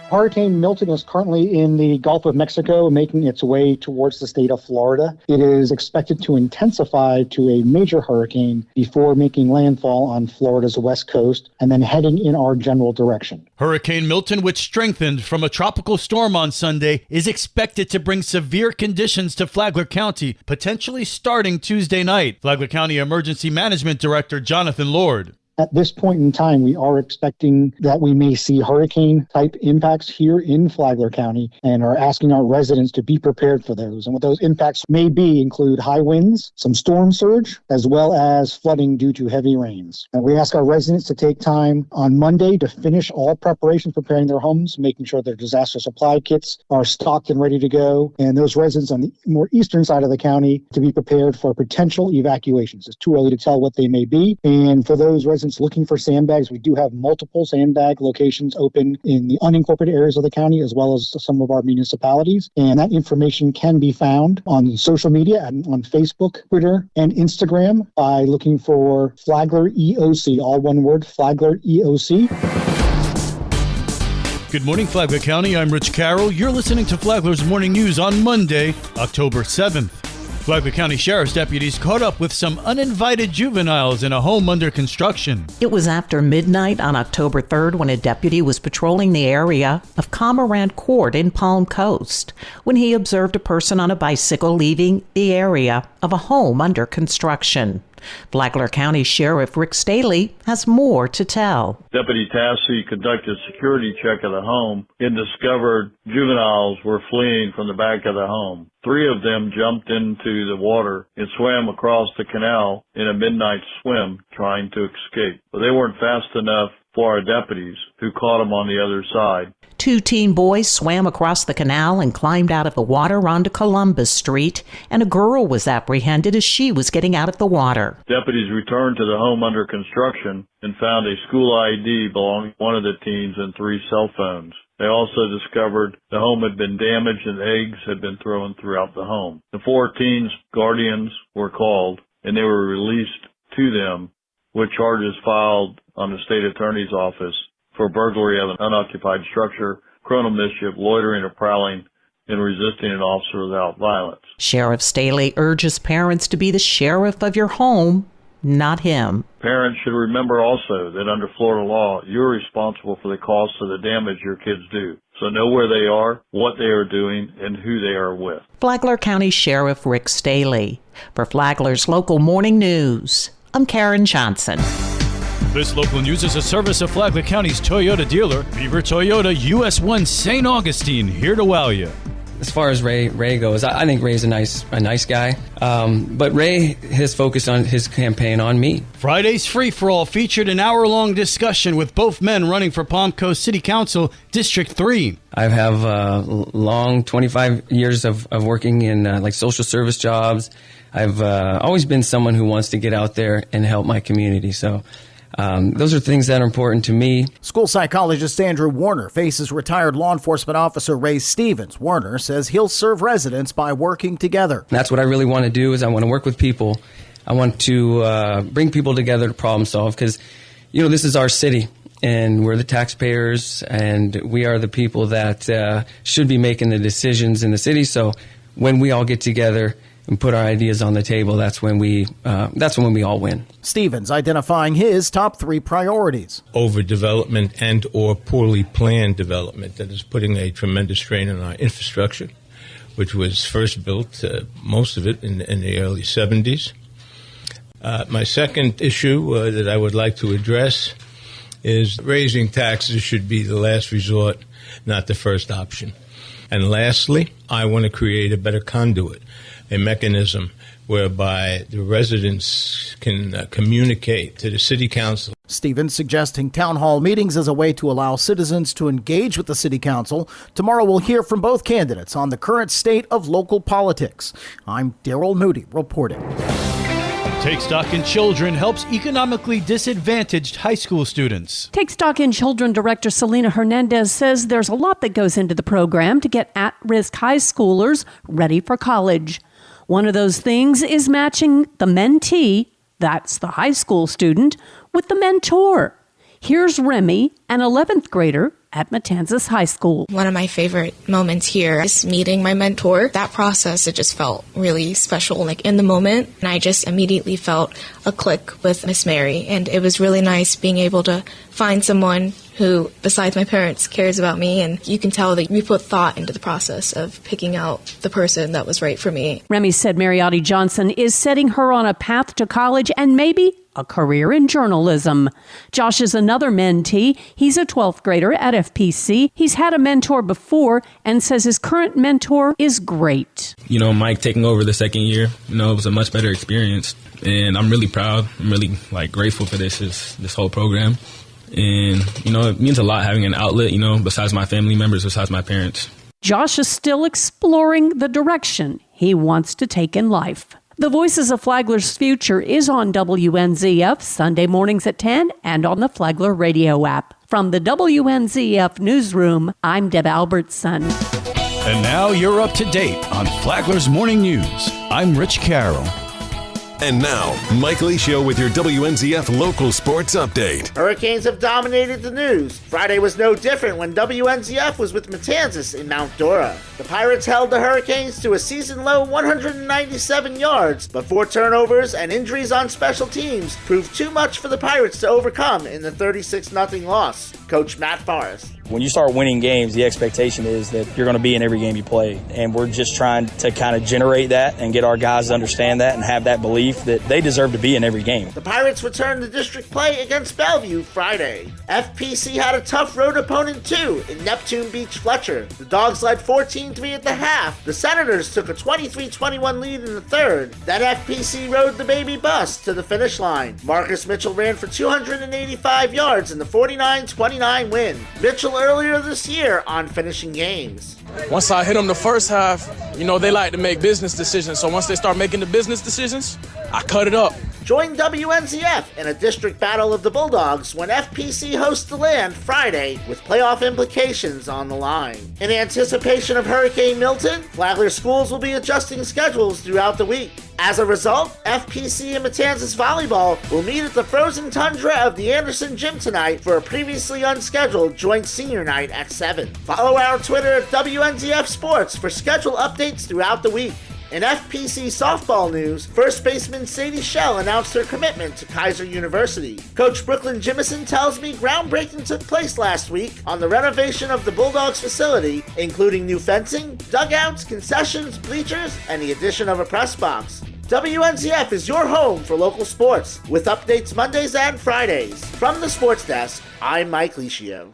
Hurricane Milton is currently in the Gulf of Mexico, making its way towards the state of Florida. It is expected to intensify to a major hurricane before making landfall on Florida's west coast and then heading in our general direction. Hurricane Milton, which strengthened from a tropical storm on Sunday, is expected to bring severe conditions to Flagler County, potentially starting Tuesday night. Flagler County Emergency Management Director Jonathan Lord. At this point in time, we are expecting that we may see hurricane-type impacts here in Flagler County and are asking our residents to be prepared for those. And what those impacts may be include high winds, some storm surge, as well as flooding due to heavy rains. And we ask our residents to take time on Monday to finish all preparations preparing their homes, making sure their disaster supply kits are stocked and ready to go. And those residents on the more eastern side of the county to be prepared for potential evacuations. It's too early to tell what they may be. And for those residents looking for sandbags, we do have multiple sandbag locations open in the unincorporated areas of the county as well as some of our municipalities. And that information can be found on social media and on Facebook, Twitter, and Instagram by looking for Flagler EOC, all one word, Flagler EOC. Good morning, Flagler County. I'm Rich Carroll. You're listening to Flagler's Morning News on Monday, October 7th. Flagler County Sheriff's deputies caught up with some uninvited juveniles in a home under construction. It was after midnight on October 3rd when a deputy was patrolling the area of Cormorant Court in Palm Coast when he observed a person on a bicycle leaving the area of a home under construction. Flagler County Sheriff Rick Staley has more to tell. Deputy Tassi conducted a security check of the home and discovered juveniles were fleeing from the back of the home. 3 of them jumped into the water and swam across the canal in a midnight swim trying to escape. But they weren't fast enough for our deputies, who caught them on the other side. 2 teen boys swam across the canal and climbed out of the water onto Columbus Street, and a girl was apprehended as she was getting out of the water. Deputies returned to the home under construction and found a school ID belonging to one of the teens and 3 cell phones. They also discovered the home had been damaged and eggs had been thrown throughout the home. The 4 teens' guardians were called, and they were released to them with charges filed on the state attorney's office for burglary of an unoccupied structure, criminal mischief, loitering or prowling, and resisting an officer without violence. Sheriff Staley urges parents to be the sheriff of your home, not him. Parents should remember also that under Florida law, you're responsible for the cost of the damage your kids do. So know where they are, what they are doing, and who they are with. Flagler County Sheriff Rick Staley. For Flagler's Local Morning News, I'm Karen Johnson. This local news is a service of Flagler County's Toyota dealer, Beaver Toyota, US 1 St. Augustine, here to wow you. As far as Ray goes, I think Ray's a nice guy. But Ray has focused on his campaign on me. Friday's Free For All featured an hour-long discussion with both men running for Palm Coast City Council, District 3. I have long 25 years of working in like social service jobs. I've always been someone who wants to get out there and help my community. So those are things that are important to me. School psychologist Andrew Warner faces retired law enforcement officer Ray Stevens. Warner says he'll serve residents by working together. That's what I really want to do is I want to work with people. I want to bring people together to problem solve because, you know, this is our city and we're the taxpayers and we are the people that should be making the decisions in the city. So when we all get together and put our ideas on the table, that's when we all win. Stevens identifying his top 3 priorities. Overdevelopment and or poorly planned development that is putting a tremendous strain on our infrastructure, which was first built, most of it, in the early 70s. My second issue that I would like to address is raising taxes should be the last resort, not the first option. And lastly, I want to create a better conduit, a mechanism whereby the residents can communicate to the city council. Stevens suggesting town hall meetings as a way to allow citizens to engage with the city council. Tomorrow we'll hear from both candidates on the current state of local politics. I'm Daryl Moody reporting. Take Stock in Children helps economically disadvantaged high school students. Take Stock in Children Director Selena Hernandez says there's a lot that goes into the program to get at-risk high schoolers ready for college. One of those things is matching the mentee, that's the high school student, with the mentor. Here's Remy, an 11th grader at Matanzas High School. One of my favorite moments here is meeting my mentor. That process, it just felt really special, like in the moment. And I just immediately felt a click with Miss Mary. And it was really nice being able to find someone who, besides my parents, cares about me. And you can tell that we put thought into the process of picking out the person that was right for me. Remy said Mariotti Johnson is setting her on a path to college and maybe a career in journalism. Josh is another mentee. He's a 12th grader at FPC. He's had a mentor before and says his current mentor is great. Mike taking over the second year, it was a much better experience. And I'm really proud. I'm really grateful for this whole program. And, it means a lot having an outlet, besides my family members, besides my parents. Josh is still exploring the direction he wants to take in life. The Voices of Flagler's Future is on WNZF Sunday mornings at 10 and on the Flagler radio app. From the WNZF newsroom, I'm Deb Albertson. And now you're up to date on Flagler's Morning News. I'm Rich Carroll. And now, Mike Licio with your WNZF local sports update. Hurricanes have dominated the news. Friday was no different when WNZF was with Matanzas in Mount Dora. The Pirates held the Hurricanes to a season-low 197 yards, but 4 turnovers and injuries on special teams proved too much for the Pirates to overcome in the 36-0 loss. Coach Matt Forrest. When you start winning games, the expectation is that you're going to be in every game you play. And we're just trying to kind of generate that and get our guys to understand that and have that belief that they deserve to be in every game. The Pirates returned to district play against Bellevue Friday. FPC had a tough road opponent too in Neptune Beach Fletcher. The Dogs led 14-3 at the half. The Senators took a 23-21 lead in the third. Then FPC rode the baby bus to the finish line. Marcus Mitchell ran for 285 yards in the 49-29 win. Mitchell earlier this year on Finishing Games. Once I hit them the first half, they like to make business decisions. So once they start making the business decisions, I cut it up. Join WNZF in a district battle of the Bulldogs when FPC hosts the Land Friday with playoff implications on the line. In anticipation of Hurricane Milton, Flagler schools will be adjusting schedules throughout the week. As a result, FPC and Matanzas Volleyball will meet at the frozen tundra of the Anderson Gym tonight for a previously unscheduled joint senior night at 7. Follow our Twitter at WNZF Sports for schedule updates throughout the week. In FPC softball news, first baseman Sadie Shell announced her commitment to Kaiser University. Coach Brooklyn Jimison tells me groundbreaking took place last week on the renovation of the Bulldogs facility, including new fencing, dugouts, concessions, bleachers, and the addition of a press box. WNZF is your home for local sports, with updates Mondays and Fridays. From the Sports Desk, I'm Mike Licio.